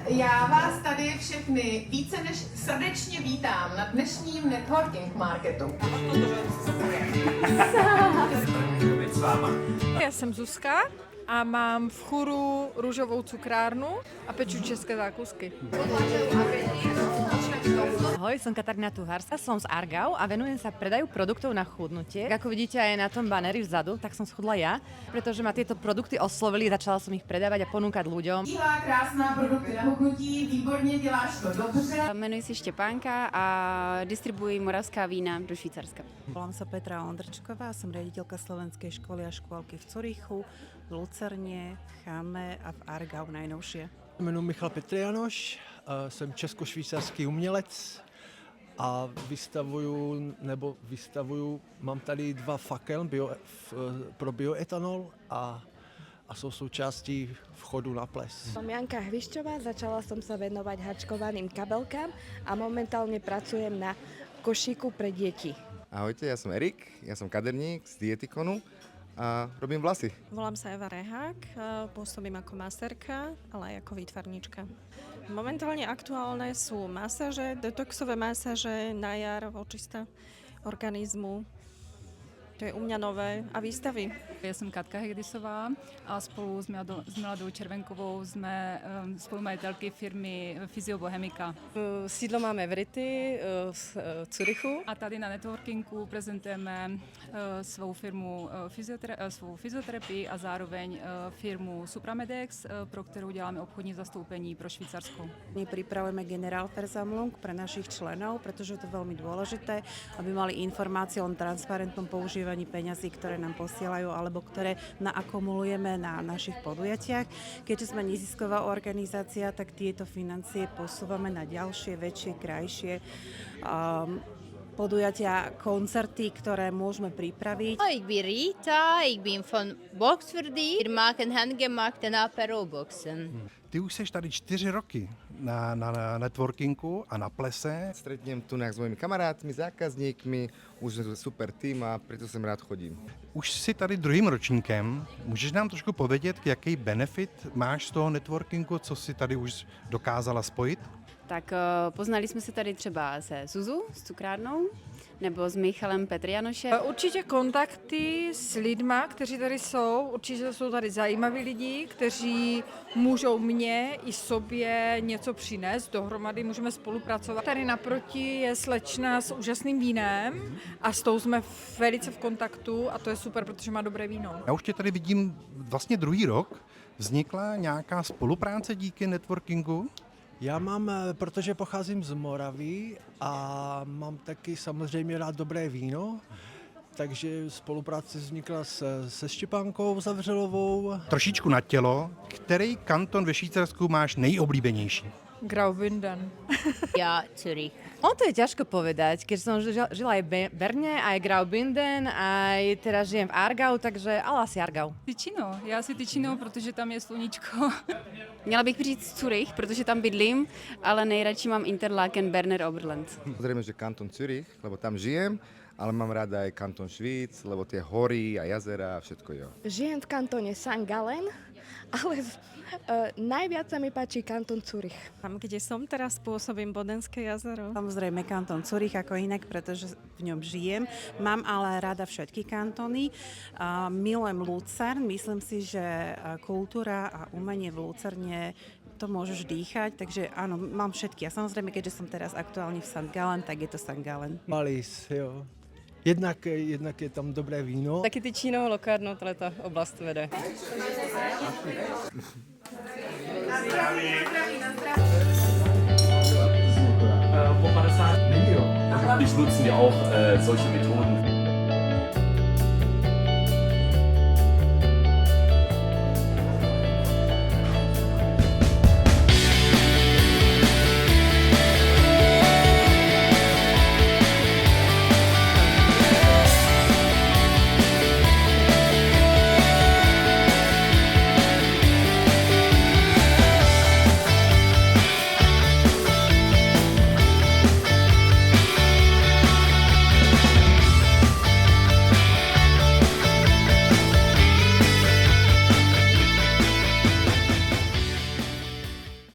Já vás tady všechny více než srdečně vítám na dnešním networking marketu. Já jsem Zuzka a mám v Churu růžovou cukrárnu a peču české zákusky. Ahoj, som Katarína Tuhárska, som z Argau a venujem sa predaju produktov na chudnutie. Ako vidíte aj na tom baneri vzadu, tak som schudla ja, pretože ma tieto produkty oslovili, začala som ich predávať a ponúkať ľuďom. Bílá, krásná produkty na hubnutí, výborně, děláš to dobře. Jmenuji se Štěpánka a distribuuji moravská vína do Švýcarska. Volám sa Petra Ondrčková, som riaditeľka Slovenskej školy a škôlky v Curychu, v Lucerne, v Chame a v Argau najnovšie. Jmenuji Michal Petrianoš, jsem česko-švýcarský umělec a vystavuju, mám tady 2 fakel pro bioetanol a jsou součástí vchodu na ples. Som Janka Hvišťová, začala som sa venovať hačkovaným kabelkám a momentálne pracujem na košíku pre deti. Ahojte, ja som Erik, ja som kaderník z Dietikonu a robím vlasy. Volám sa Eva Rehák, pôsobím ako maserka, ale aj ako výtvarníčka. Momentálne aktuálne sú masáže, detoxové masáže na jar, očista organizmu. To je u mňa nové a výstavy. Ja som Katka Hegdisová a spolu s Miladou Červenkovou sme spolumajiteľky firmy Fyziobohemika. Sídlo máme v Rity, v Curychu. A tady na networkingu prezentujeme svou firmu svou fyzioterapii a zároveň firmu Supramedex, pro ktorú děláme obchodní zastoupení pro Švýcarsko. My pripravujeme Generalversammlung pre našich členov, pretože to je veľmi dôležité, aby mali informácie o transparentnom používaní peňazí, ktoré nám posielajú alebo ktoré naakumulujeme na našich podujatiach. Keďže sme nezisková organizácia, tak tieto financie posúvame na ďalšie, väčšie, krajšie podujatia, koncerty, ktoré môžeme pripraviť. Ik ben Rita, ik ben van Boxverdi. Wir machen handgemachte Apero-Boxen. Ty už seš tady 4 roky na networkingu a na plese. Stretnem tu s mojimi kamarátmi, zákazníkmi, už sme super tým a preto sem rád chodím. Už si tady druhým ročníkem. Můžeš nám trošku povědět, jaký benefit máš z toho networkingu, co si tady už dokázala spojit? Tak poznali jsme se tady třeba se Zuzu, s cukrárnou, nebo s Michalem Petrianošem. Určitě kontakty s lidma, kteří tady jsou. Určitě jsou tady zajímaví lidi, kteří můžou mně i sobě něco přinést. Dohromady můžeme spolupracovat. Tady naproti je slečna s úžasným vínem a s tou jsme velice v kontaktu a to je super, protože má dobré víno. Já už tě tady vidím vlastně druhý rok. Vznikla nějaká spolupráce díky networkingu? Já mám, protože pocházím z Moravy a mám taky samozřejmě rád dobré víno, takže spolupráce vznikla se Štěpánkou Zavřelovou. Trošičku na tělo, který kanton ve Švýcarsku máš nejoblíbenější? Graubünden. Ja, Zürich. To je ťažko povedať, keď som žila aj v Berne, aj Graubünden, aj teraz žijem v Argau, takže ale asi Argau. Ticino, já si Ticino, protože tam je sluníčko. Měla bych říct Zurich, protože tam bydlím, ale nejradši mám Interlaken, Berner, Oberland. Pozrieme, že kanton Zürich, lebo tam žijem, ale mám rada aj kanton Švíc, lebo tie hory a jazera a všetko jo. Žijem v kantone St. Gallen, ale najviac sa mi páči kanton Zurich. Tam, kde som teraz, pôsobím Bodenské jazero. Samozrejme kanton Zurich ako inak, pretože v ňom žijem. Mám ale rada všetky kantony. Milujem Lucern. Myslím si, že kultúra a umenie v Lucerne to môžeš dýchať, takže áno, mám všetky. A samozrejme, keďže som teraz aktuálne v St. Gallen, tak je to St. Gallen. Malis, jo. Jednak je tam dobré víno. Taky Ticino, Locarno, tato oblast vede. Ich nutzen ja auch solche Methoden.